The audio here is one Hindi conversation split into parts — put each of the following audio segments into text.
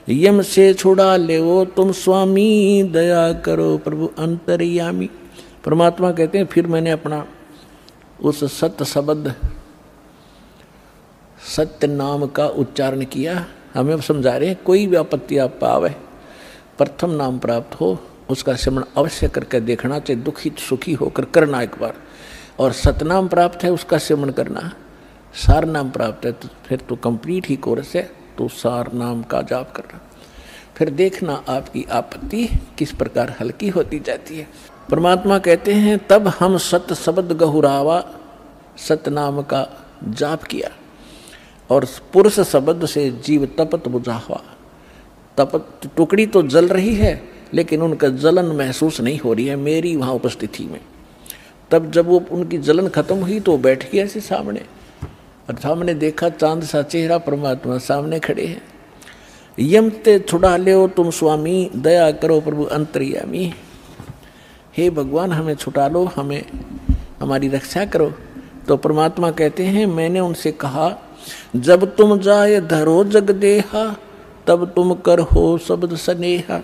यम से छुड़ा ले वो तुम स्वामी, दया करो प्रभु अंतर्यामी। परमात्मा कहते हैं फिर मैंने अपना उस सत्य शब्द सत्य नाम का उच्चारण किया। हमें समझा रहे हैं कोई भी आपत्ति आप पावे, प्रथम नाम प्राप्त हो उसका स्मरण अवश्य करके देखना, चाहे दुखी सुखी होकर करना एक बार। और सतनाम प्राप्त है उसका स्मरण करना, सार नाम प्राप्त है तो फिर तो कंप्लीट ही कोर्स है, तो सार नाम का जाप करना। फिर देखना आपकी आपत्ति किस प्रकार हल्की होती जाती है। परमात्मा कहते हैं तब हम सत शब्द गहुरावा, सतनाम का जाप किया और पुरुष शब्द से जीव तपत बुझावा। तपत टुकड़ी तो जल रही है लेकिन उनका जलन महसूस नहीं हो रही है मेरी वहाँ उपस्थिति में। तब जब वो उनकी जलन खत्म हुई तो बैठ गया ऐसे सामने, और सामने देखा चांद सा चेहरा, परमात्मा सामने खड़े हैं। यम ते छुड़ा ले तुम स्वामी, दया करो प्रभु अंतर्यामी। हे भगवान हमें छुटा लो, हमें हमारी रक्षा करो। तो परमात्मा कहते हैं मैंने उनसे कहा जब तुम जाए धरो जग देहा, तब तुम कर हो शब्द स्नेहा।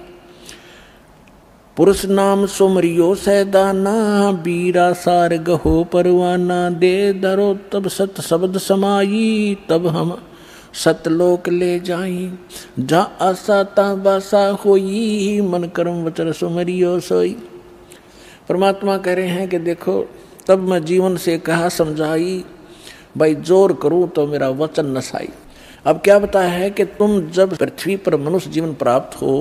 पुरुष नाम सुमरियो सैदाना, बीरा सार गहो परवाना। दे धरो तब सत शब्द समाई, तब हम सतलोक ले जाई। जा आशा ता बासा होई, मन कर्म वचन सुमरियो सोई। परमात्मा कह रहे हैं कि देखो तब मैं जीवन से कहा समझाई, भाई जोर करूं तो मेरा वचन नसाई। अब क्या बताया है कि तुम जब पृथ्वी पर मनुष्य जीवन प्राप्त हो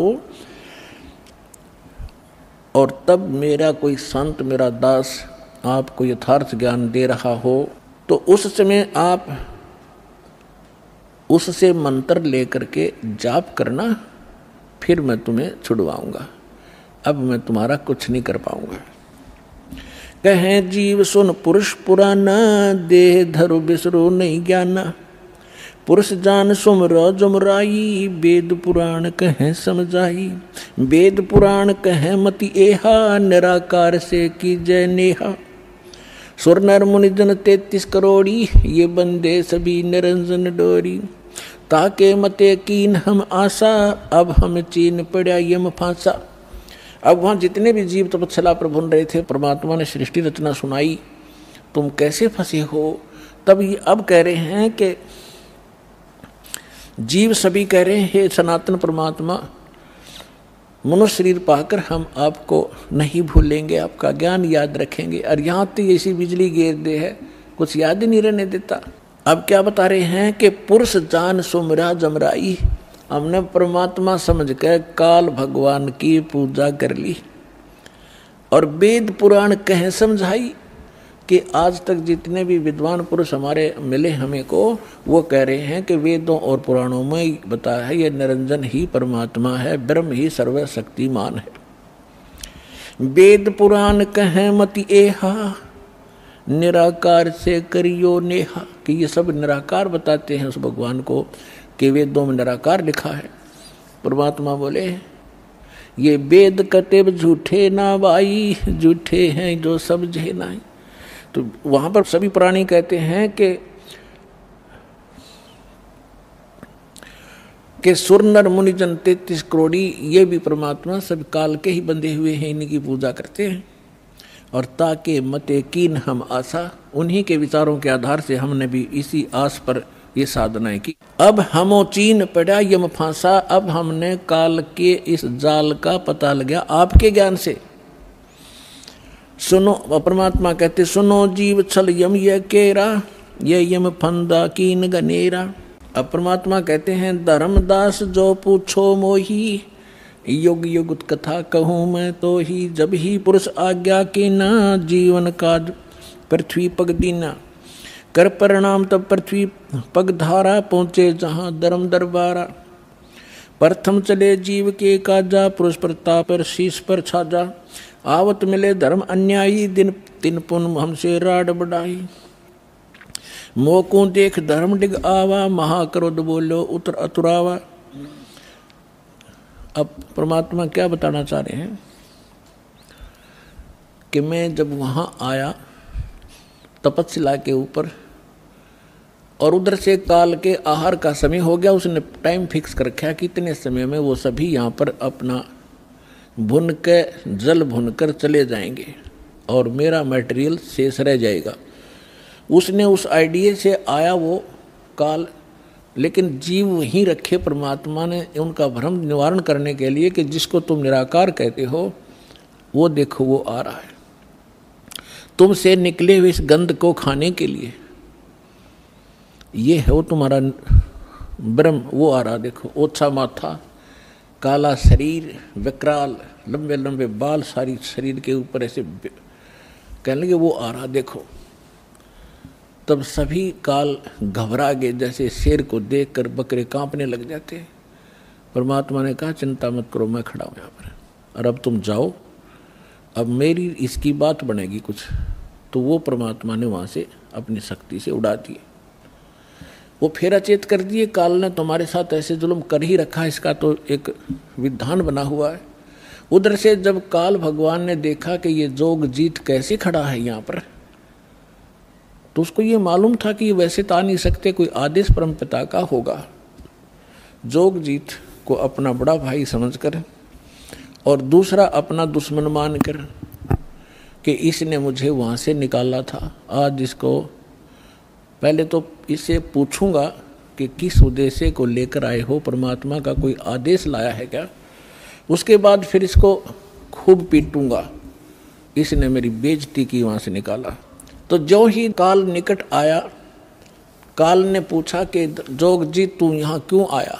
और तब मेरा कोई संत मेरा दास आपको यथार्थ ज्ञान दे रहा हो तो उस समय आप उससे मंत्र लेकर के जाप करना, फिर मैं तुम्हें छुड़वाऊंगा। अब मैं तुम्हारा कुछ नहीं कर पाऊंगा। कहे जीव सुन पुरुष पुराना, देह धरु बिसरो नहीं ज्ञाना। पुरुष जान सुमरो जुमराई, वेद पुराण कहे समझाई। वेद पुराण कहे मति एहा, निराकार से की जय नेहा। सुर नर मुनि जन 33 करोड़ी, ये बंदे सभी निरंजन डोरी। ताके मते कीन हम आशा, अब हम चीन पड़ा यम फांसा। अब वहाँ जितने भी जीव तपस्या पर भुन रहे थे, परमात्मा ने सृष्टि रचना सुनाई, तुम कैसे फंसे हो। तब ये अब कह रहे हैं कि जीव सभी कह रहे हैं हे सनातन परमात्मा, मनुष्य शरीर पाकर हम आपको नहीं भूलेंगे, आपका ज्ञान याद रखेंगे। और यहाँ तो ऐसी बिजली गिर दे है कुछ याद ही नहीं रहने देता। अब क्या बता रहे हैं कि पुरुष जान सुमरा जमराई, हमने परमात्मा समझ कर काल भगवान की पूजा कर ली और वेद पुराण कहे समझाई। कि आज तक जितने भी विद्वान पुरुष हमारे मिले हमें को, वो कह रहे हैं कि वेदों और पुराणों में बताया है ये निरंजन ही परमात्मा है, ब्रह्म ही सर्वशक्तिमान है। वेद पुराण कहे मति एहा, निराकार से करियो नेहा। कि ये सब निराकार बताते हैं उस भगवान को, कि वेदों में निराकार लिखा है। परमात्मा बोले ये वेद कतेब झूठे ना भाई, झूठे हैं जो समझे ना। तो वहां पर सभी प्राणी कहते हैं कि सुर नर मुनि जन 33 करोड़ी, ये भी परमात्मा सब काल के ही बंधे हुए हैं, इन्हीं की पूजा करते हैं। और ताके मते कीन हम आशा, उन्हीं के विचारों के आधार से हमने भी इसी आस पर ये साधनाएं की। अब हमो चीन पड़ा यम फांसा, अब हमने काल के इस जाल का पता लगा आपके ज्ञान से। सुनो, परमात्मा कहते सुनो जीव छल यम ये केरा, ये यम फंदा कीन गनेरा। अब परमात्मा कहते हैं धर्मदास जो पूछो मोही, युग युग कथा कहूँ मैं तो ही। जब ही पुरुष आज्ञा की ना, जीवन काज पृथ्वी पग दीना। कर परिणाम तब पृथ्वी पग धारा, पहुँचे जहाँ धर्म दरबारा। प्रथम चले जीव के काजा, पुरुष प्रताप पर शीश पर छाजा। आवत मिले धर्म अन्यायी, दिन तिन पुन हमसे राड बढ़ाई। मोकों देख धर्म डिग आवा, महाक्रोध बोलो उतर अतुरावा। अब परमात्मा क्या बताना चाह रहे हैं कि मैं जब वहाँ आया तपस्या के ऊपर और उधर से काल के आहार का समय हो गया, उसने टाइम फिक्स कर रखा कि इतने समय में वो सभी यहाँ पर अपना भुन के जल भुनकर चले जाएंगे और मेरा मटेरियल शेष रह जाएगा। उसने उस आइडिया से आया वो काल, लेकिन जीव वहीं रखे परमात्मा ने उनका भ्रम निवारण करने के लिए कि जिसको तुम निराकार कहते हो वो देखो वो आ रहा है तुमसे निकले हुए इस गंध को खाने के लिए। ये है वो तुम्हारा ब्रह्म, वो आ रहा देखो, ओछा माथा, काला शरीर, विकराल, लंबे लंबे बाल सारी शरीर के ऊपर ऐसे कहने लगे वो आ रहा देखो। तब सभी काल घबरा गए, जैसे शेर को देखकर बकरे कांपने लग जाते। परमात्मा ने कहा चिंता मत करो, मैं खड़ा हूँ यहाँ पर, और अब तुम जाओ, अब मेरी इसकी बात बनेगी कुछ। तो वो परमात्मा ने वहाँ से अपनी शक्ति से उड़ा दिए, वो फिर अचेत कर दिए। काल ने तुम्हारे साथ ऐसे जुल्म कर ही रखा, इसका तो एक विधान बना हुआ है। उधर से जब काल भगवान ने देखा कि ये जोग जीत कैसे खड़ा है यहाँ पर, तो उसको ये मालूम था कि वैसे तो आ नहीं सकते, कोई आदेश परमपिता का होगा। जोग जीत को अपना बड़ा भाई समझकर और दूसरा अपना दुश्मन मानकर कि इसने मुझे वहाँ से निकाला था, आज इसको पहले तो इससे पूछूंगा कि किस उद्देश्य को लेकर आए हो, परमात्मा का कोई आदेश लाया है क्या, उसके बाद फिर इसको खूब पीटूंगा, इसने मेरी बेइज्जती की, वहाँ से निकाला। तो जो ही काल निकट आया, काल ने पूछा कि जोगजी तू यहाँ क्यों आया,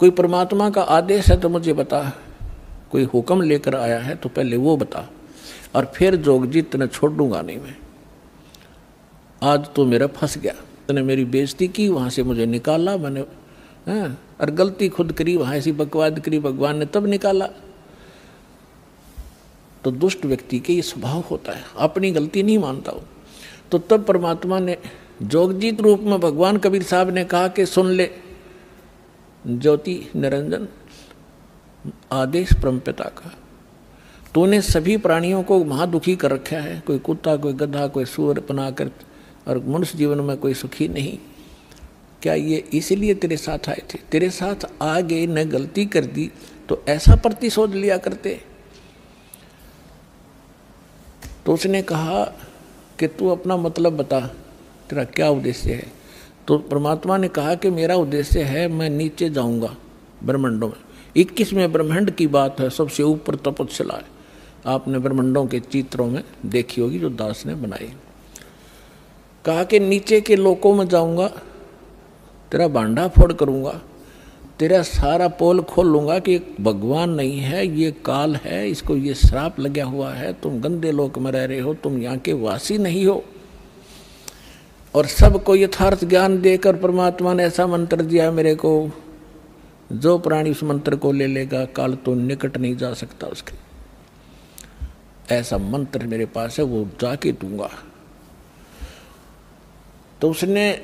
कोई परमात्मा का आदेश है तो मुझे बता, कोई हुक्म लेकर आया है तो पहले वो बता, और फिर जोगजी तेने छोड़ दूंगा नहीं मैं, आज तो मेरा फंस गया, तूने मेरी बेइज्जती की, वहाँ से मुझे निकाला मैंने, और गलती खुद करी, वहाँ ऐसी बकवाद करी, भगवान ने तब निकाला। तो दुष्ट व्यक्ति के ये स्वभाव होता है, अपनी गलती नहीं मानता हो। तो तब परमात्मा ने जोगजीत रूप में भगवान कबीर साहब ने कहा कि सुन ले ज्योति निरंजन, आदेश परमपिता का, तूने सभी प्राणियों को महादुखी कर रखा है, कोई कुत्ता, कोई गधा, कोई सूअर बनाकर, और मनुष्य जीवन में कोई सुखी नहीं। क्या ये इसलिए तेरे साथ आए थे? तेरे साथ आ गए, न गलती कर दी तो ऐसा प्रतिशोध लिया करते। तो उसने कहा कि तू अपना मतलब बता, तेरा क्या उद्देश्य है। तो परमात्मा ने कहा कि मेरा उद्देश्य है, मैं नीचे जाऊंगा ब्रह्मांडों में। 21वें ब्रह्मांड की बात है, सबसे ऊपर तपस्या है, आपने ब्रह्मांडों के चित्रों में देखी होगी जो दास ने बनाई। कहा कि नीचे के लोकों में जाऊंगा, तेरा भांडा फोड़ करूंगा, तेरा सारा पोल खोल लूंगा कि भगवान नहीं है, ये काल है, इसको ये श्राप लगा हुआ है, तुम गंदे लोक में रह रहे हो, तुम यहाँ के वासी नहीं हो। और सबको यथार्थ ज्ञान देकर परमात्मा ने ऐसा मंत्र दिया मेरे को, जो प्राणी उस मंत्र को ले लेगा काल तो निकट नहीं जा सकता उसके। ऐसा मंत्र मेरे पास है, वो जाके दूंगा। तो उसने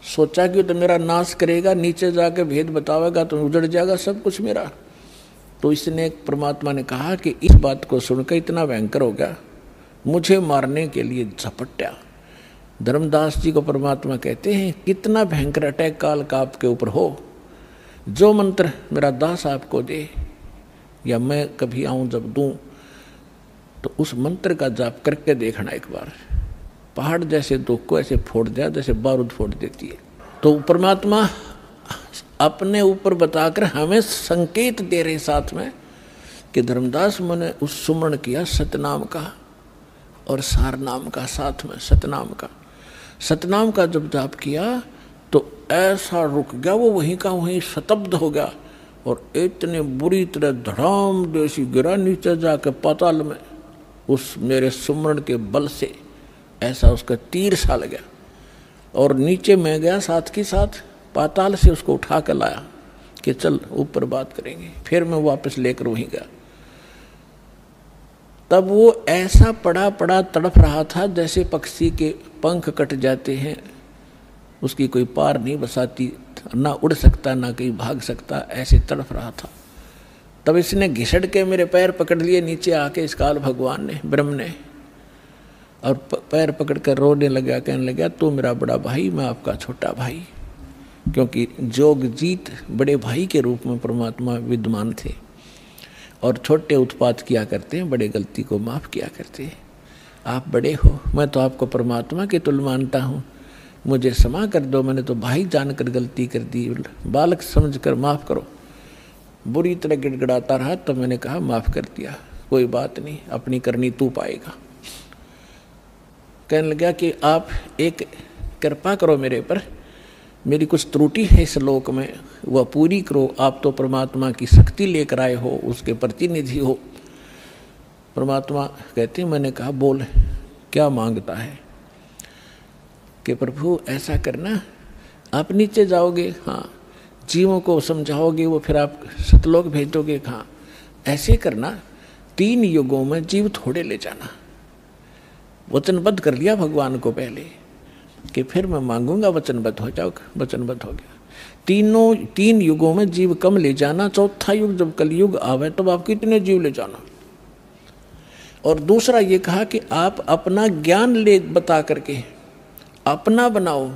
सोचा कि तो मेरा नाश करेगा, नीचे जाके भेद बतावेगा तो उजड़ जाएगा सब कुछ मेरा। तो इसने परमात्मा ने कहा कि इस बात को सुनकर इतना भयंकर हो गया, मुझे मारने के लिए झपटा। धर्मदास जी को परमात्मा कहते हैं कितना भयंकर अटैक काल का आपके ऊपर हो, जो मंत्र मेरा दास आपको दे या मैं कभी आऊं जब दूं, तो उस मंत्र का जाप करके देखना एक बार, पहाड़ जैसे दुख को ऐसे फोड़ दिया जैसे बारूद फोड़ देती है। तो परमात्मा अपने ऊपर बताकर हमें संकेत दे रहे साथ में कि धर्मदास मैंने उस सुमरण किया सतनाम का और सार नाम का, साथ में सतनाम का। सतनाम का जब जाप किया तो ऐसा रुक गया, वो वहीं का वहीं शतब्द हो गया और इतने बुरी तरह धड़ाम जैसी गिरा नीचे जाकर पाताल में, उस मेरे सुमरण के बल से ऐसा उसका तीर सा लगा और नीचे मैं गया साथ के साथ, पाताल से उसको उठा कर लाया कि चल ऊपर बात करेंगे। फिर मैं वापस लेकर वहीं गया। तब वो ऐसा पड़ा पड़ा तड़प रहा था जैसे पक्षी के पंख कट जाते हैं, उसकी कोई पार नहीं बसाती, ना उड़ सकता ना कहीं भाग सकता, ऐसे तड़प रहा था। तब इसने घिसट के मेरे पैर पकड़ लिए नीचे आके, इस काल भगवान ने, ब्रह्म ने, और पैर पकड़ कर रोने लगा, कहने लगा तू मेरा बड़ा भाई, मैं आपका छोटा भाई। क्योंकि जोगजीत बड़े भाई के रूप में परमात्मा विद्यमान थे और छोटे उत्पात किया करते हैं, बड़े गलती को माफ़ किया करते हैं। आप बड़े हो, मैं तो आपको परमात्मा के तुल्य मानता हूँ, मुझे क्षमा कर दो, मैंने तो भाई जानकर गलती कर दी, बालक समझकर माफ़ करो। बुरी तरह गिड़गिड़ाता रहा, तब मैंने कहा माफ़ कर दिया, कोई बात नहीं, अपनी करनी तू पाएगा। कहने लगा कि आप एक कृपा करो मेरे पर, मेरी कुछ त्रुटि है इस लोक में, वह पूरी करो। आप तो परमात्मा की शक्ति लेकर आए हो, उसके प्रतिनिधि हो। परमात्मा कहते हैं, मैंने कहा बोल क्या मांगता है? कि प्रभु ऐसा करना, आप नीचे जाओगे, हाँ, जीवों को समझाओगे, वो फिर आप सतलोक भेजोगे, हाँ, ऐसे करना, 3 युगों में जीव थोड़े ले जाना। वचनबद्ध कर लिया भगवान को पहले कि फिर मैं मांगूंगा, वचनबद्ध हो जाओ, वचनबद्ध हो गया। 3 युगों में जीव कम ले जाना, चौथा युग जब कलयुग आवे तब आप कितने जीव ले जाना। और दूसरा ये कहा कि आप अपना ज्ञान ले बता करके अपना बनाओ,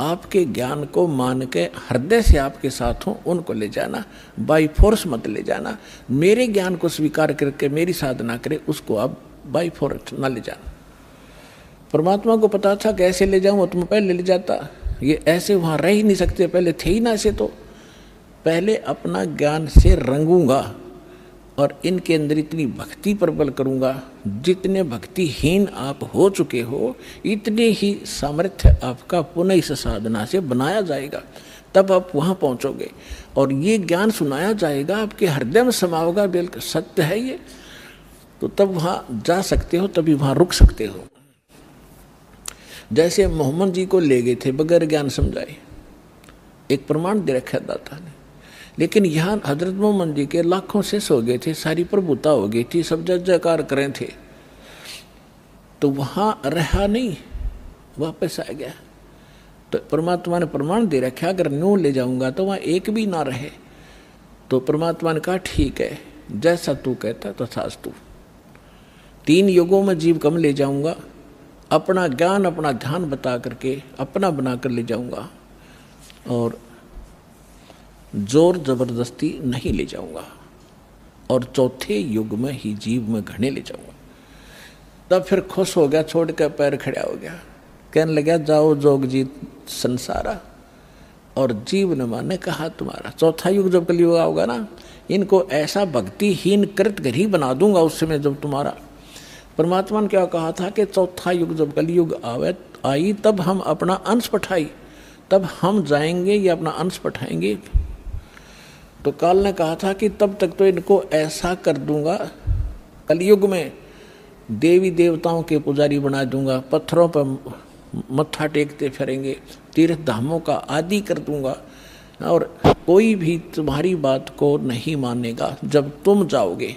आपके ज्ञान को मान के हृदय से आपके साथ हो उनको ले जाना, बाई फोर्स मत ले जाना। मेरे ज्ञान को स्वीकार करके मेरी साधना करे उसको आप बाई फोर्स ना ले जाना। परमात्मा को पता था कैसे ले जाऊं, वो तुम पहले ले जाता, ये ऐसे वहाँ रह ही नहीं सकते, पहले थे ही ना ऐसे, तो पहले अपना ज्ञान से रंगूंगा और इनके अंदर इतनी भक्ति प्रबल करूंगा, जितने भक्तिहीन आप हो चुके हो इतने ही सामर्थ्य आपका पुनः इस साधना से बनाया जाएगा, तब आप वहाँ पहुँचोगे और ये ज्ञान सुनाया जाएगा, आपके हृदय में समाओगा, बिल्कुल सत्य है ये, तो तब वहाँ जा सकते हो, तभी वहाँ रुक सकते हो। जैसे मोहम्मद जी को ले गए थे बगैर ज्ञान समझाए, एक प्रमाण दे रखा दाता ने, लेकिन यहाँ हजरत मोहम्मद जी के लाखों शिष्य हो गए थे, सारी प्रभुता हो गई थी, सब जय जयकार करें थे, तो वहाँ रहा नहीं, वापस आ गया। तो परमात्मा ने प्रमाण दे रखा, अगर न्यू ले जाऊंगा तो वहाँ एक भी ना रहे। तो परमात्मा ने कहा ठीक है, जैसा तू कहता तथास्तु। 3 युगों में जीव कम ले जाऊंगा, अपना ज्ञान अपना ध्यान बता करके अपना बना कर ले जाऊंगा और जोर जबरदस्ती नहीं ले जाऊंगा, और चौथे युग में ही जीव में घने ले जाऊंगा। तब फिर खुश हो गया, छोड़ कर पैर खड़ा हो गया, कहने लगा जाओ जोगजीत संसारा, और जीव न माने कहा तुम्हारा। चौथा युग जब कलयुग होगा ना, इनको ऐसा भक्तिहीन कृत घर ही बना दूंगा उस समय जब तुम्हारा। परमात्मा ने क्या कहा था कि चौथा युग जब कलयुग आई तब हम अपना अंश पठाई, तब हम जाएंगे या अपना अंश पठाएंगे। तो काल ने कहा था कि तब तक तो इनको ऐसा कर दूंगा, कलयुग में देवी देवताओं के पुजारी बना दूंगा, पत्थरों पर मत्था टेकते फिरेंगे, तीर्थ धामों का आदि कर दूंगा, और कोई भी तुम्हारी बात को नहीं मानेगा। जब तुम जाओगे,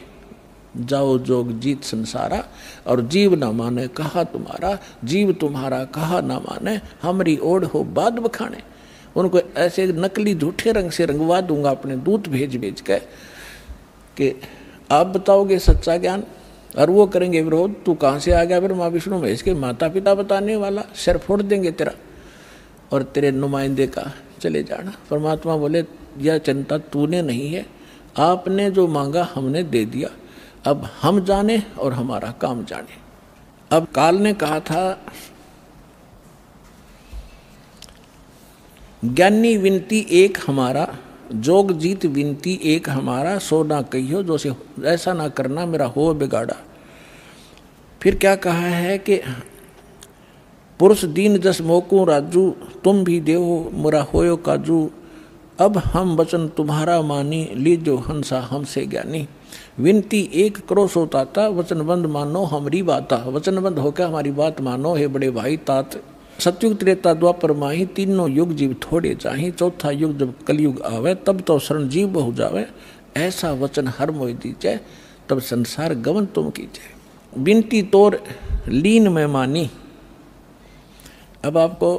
जाओ जोगजीत संसारा, और जीव न माने कहा तुम्हारा, जीव तुम्हारा कहा न माने, हमारी ओढ़ हो बाद बखाने। उनको ऐसे नकली झूठे रंग से रंगवा दूंगा अपने दूत भेज भेज के कि आप बताओगे सच्चा ज्ञान, और वो करेंगे विरोध। तू कहाँ से आ गया फिर माँ विष्णु महेश के माता पिता बताने वाला, सिर फोड़ देंगे तेरा और तेरे नुमाइंदे का चले जाना। परमात्मा बोले यह चिंता तूने नहीं है, आपने जो मांगा हमने दे दिया, अब हम जाने और हमारा काम जाने। अब काल ने कहा था ज्ञानी विनती एक हमारा, जोगजीत विनती एक हमारा, सो ना कहियो जो से ऐसा ना करना मेरा हो बिगाड़ा। फिर क्या कहा है कि पुरुष दीन जस मोकू राजू, तुम भी देहो मोरा होयो काजू, अब हम वचन तुम्हारा मानी, लीजो हंसा हमसे ज्ञानी। विनती एक करो सो ताता, वचनबंद मानो हमारी बाता। वचनबंद होकर हमारी बात मानो हे बड़े भाई तात। सतयुग त्रेता द्वापर माही, तीनों युग जीव थोड़े चाही, चौथा युग जब कलयुग आवे तब तो शरण जीव बहु जावे। ऐसा वचन हर मोहि दीजे, तब संसार गमन तुम कीजिए। बिनती तोर लीन में मानी। अब आपको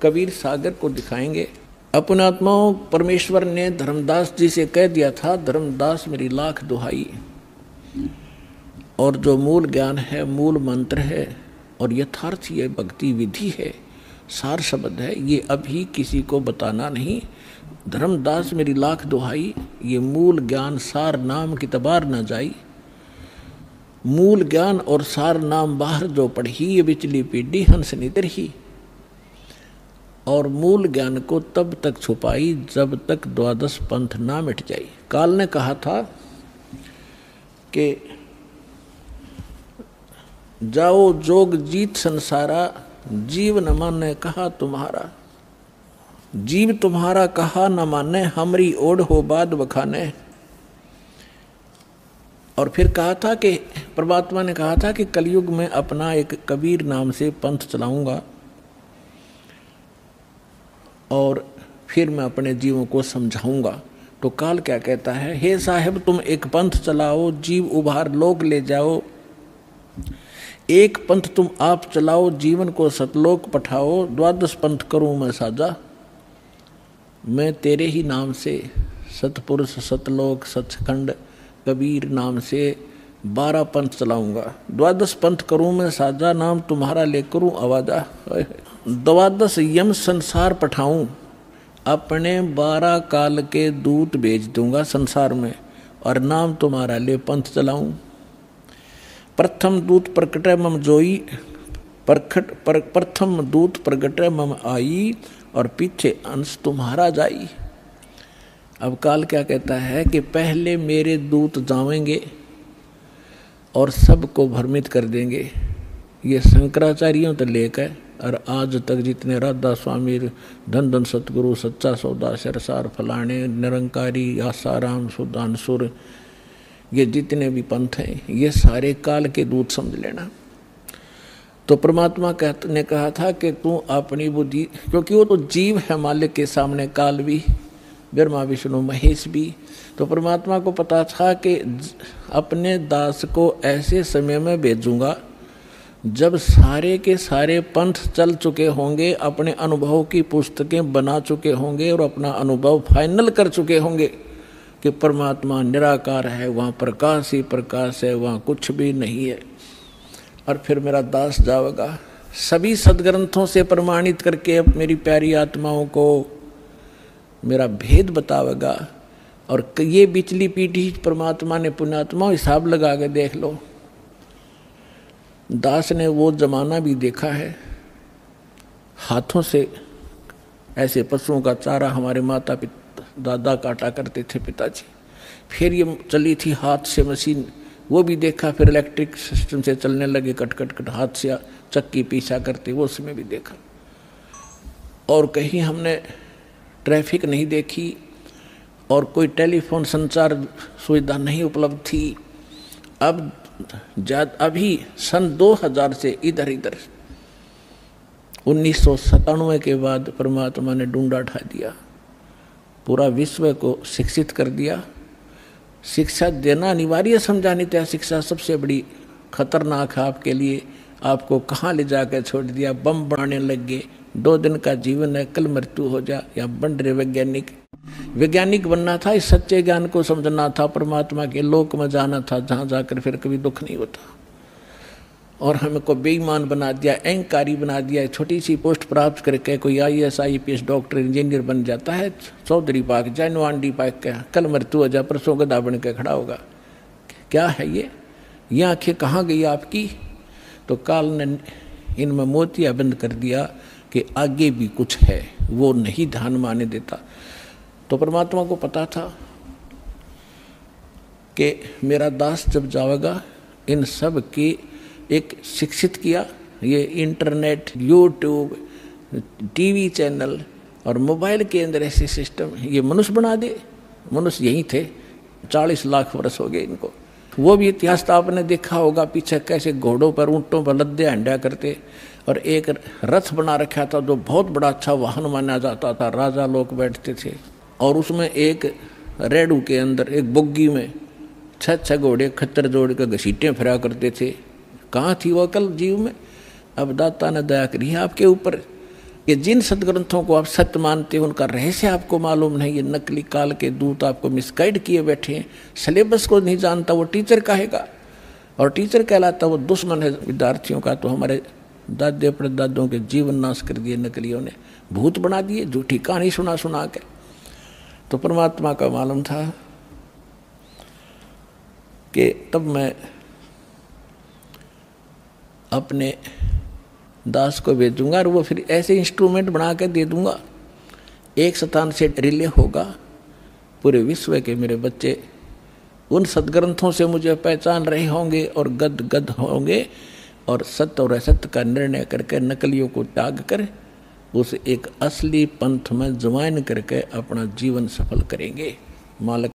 कबीर सागर को दिखाएंगे। अपने आत्माओं परमेश्वर ने धर्मदास जी से कह दिया था, धर्मदास मेरी लाख दुहाई, और जो मूल ज्ञान है, मूल मंत्र है, और यथार्थ ये भक्ति विधि है, सार शब्द है, ये अभी किसी को बताना नहीं। धर्मदास मेरी लाख दुहाई, ये मूल ज्ञान सार नाम की तबार न जाई। मूल ज्ञान और सार नाम बाहर जो पढ़ी, ये बिचली पीढ़ी हंस नितर ही। और मूल ज्ञान को तब तक छुपाई जब तक द्वादश पंथ ना मिट जाई। काल ने कहा था कि जाओ जोग जीत संसारा, जीव न माने कहा तुम्हारा। जीव तुम्हारा कहा न माने, हमरी ओढ़ हो बाद बखाने। और फिर कहा था कि परमात्मा ने कहा था कि कलयुग में अपना एक कबीर नाम से पंथ चलाऊंगा और फिर मैं अपने जीवों को समझाऊंगा। तो काल क्या कहता है, हे साहेब तुम एक पंथ चलाओ, जीव उभार लोक ले जाओ। एक पंथ तुम आप चलाओ, जीवन को सतलोक पठाओ। द्वादश पंथ करूं मैं साजा, मैं तेरे ही नाम से सतपुरुष सतलोक सचखंड कबीर नाम से 12 पंथ चलाऊंगा। द्वादश पंथ करूं मैं साजा, नाम तुम्हारा ले करूं आवाजा। द्वादश यम संसार पठाऊं, अपने 12 काल के दूत भेज दूंगा संसार में, और नाम तुम्हारा ले पंथ चलाऊं। प्रथम दूत प्रकट मम जोई, प्रथम दूत प्रकट मम आई, और पीछे अंश तुम्हारा जाई। अब काल क्या कहता है कि पहले मेरे दूत जावेंगे और सबको भ्रमित कर देंगे। ये शंकराचार्यों तो लेकर और आज तक जितने राधा स्वामी, धन धन सतगुरु, सच्चा सौदा, सरसार फलाने, निरंकारी, आसाराम, सुदानसुर, ये जितने भी पंथ हैं ये सारे काल के दूत समझ लेना। तो परमात्मा ने कहा था कि तू अपनी बुद्धि, क्योंकि वो तो जीव है मालिक के सामने, काल भी, ब्रह्मा विष्णु महेश भी। तो परमात्मा को पता था कि अपने दास को ऐसे समय में भेजूंगा जब सारे के सारे पंथ चल चुके होंगे, अपने अनुभव की पुस्तकें बना चुके होंगे और अपना अनुभव फाइनल कर चुके होंगे कि परमात्मा निराकार है, वहाँ प्रकाश ही प्रकाश है, वहाँ कुछ भी नहीं है। और फिर मेरा दास जाएगा सभी सदग्रंथों से प्रमाणित करके मेरी प्यारी आत्माओं को मेरा भेद बतावेगा। और ये बिचली पीढ़ी परमात्मा ने पुण्यात्मा हिसाब लगा के देख लो, दास ने वो जमाना भी देखा है, हाथों से ऐसे पशुओं का चारा हमारे माता पिता दादा काटा करते थे पिताजी। फिर ये चली थी हाथ से मशीन, वो भी देखा। फिर इलेक्ट्रिक सिस्टम से चलने लगे, कट कट कट हाथ से चक्की पीछा करते, वो उसमें भी देखा। और कहीं हमने ट्रैफिक नहीं देखी और कोई टेलीफोन संचार सुविधा नहीं उपलब्ध थी। अब अभी सन 2000 से इधर 1997 के बाद परमात्मा ने डूंडा उठा दिया, पूरा विश्व को शिक्षित कर दिया। शिक्षा देना अनिवार्य समझा, नहीं तो शिक्षा सबसे बड़ी खतरनाक है आपके लिए। आपको कहाँ ले जाकर छोड़ दिया, बम बनाने लग गए। 2 दिन का जीवन है, कल मृत्यु हो जा। या बन रहे वैज्ञानिक बनना था, इस सच्चे ज्ञान को समझना था, परमात्मा के लोक में जाना था जहाँ जाकर फिर कभी दुख नहीं होता। और हमको बेईमान बना दिया, अहंकारी बना दिया। छोटी सी पोस्ट प्राप्त करके कोई IAS IPS डॉक्टर इंजीनियर बन जाता है, चौधरी पाक जाए नवांडी पाक का, कल मृत्यु हो जाए, परसों गधा बन के खड़ा होगा। क्या है ये आंखें कहाँ गई आपकी? तो काल ने इनमें मोतिया बंद कर दिया कि आगे भी कुछ है, वो नहीं ध्यान माने देता। तो परमात्मा को पता था कि मेरा दास जब जाएगा इन सब की एक शिक्षित किया। ये इंटरनेट, यूट्यूब, टीवी चैनल और मोबाइल के अंदर ऐसे सिस्टम ये मनुष्य बना दे। मनुष्य यही थे, 40 लाख वर्ष हो गए इनको। वो भी इतिहास तो आपने देखा होगा, पीछे कैसे घोड़ों पर, ऊँटों पर लद्दे हंडा करते, और एक रथ बना रखा था जो बहुत बड़ा अच्छा वाहन माना जाता था, राजा लोग बैठते थे। और उसमें एक रेडू के अंदर एक बुग्गी में 6 घोड़े खच्चर जोड़ के घसीटे फिरा करते थे। कहाँ थी वो अकल जीव में? अब दाता ने दया करी है आपके ऊपर। ये जिन सदग्रंथों को आप सत्य मानते हैं उनका रहस्य आपको मालूम नहीं। ये नकली काल के दूत आपको मिसगाइड किए बैठे हैं। सिलेबस को नहीं जानता वो टीचर कहेगा, और टीचर कहलाता वो दुश्मन है विद्यार्थियों का। तो हमारे दादे परदादों के जीवन नाश कर दिए नकलियों ने, भूत बना दिए झूठी कहानी सुना सुना के। तो परमात्मा का मालूम था कि तब मैं अपने दास को भेजूंगा और वो फिर ऐसे इंस्ट्रूमेंट बना के दे दूंगा, एक स्थान से रिले होगा पूरे विश्व के मेरे बच्चे उन सदग्रंथों से मुझे पहचान रहे होंगे और गद गद होंगे और सत्य और असत्य का निर्णय करके नकलियों को त्याग कर उस एक असली पंथ में ज्वाइन करके अपना जीवन सफल करेंगे। मालिक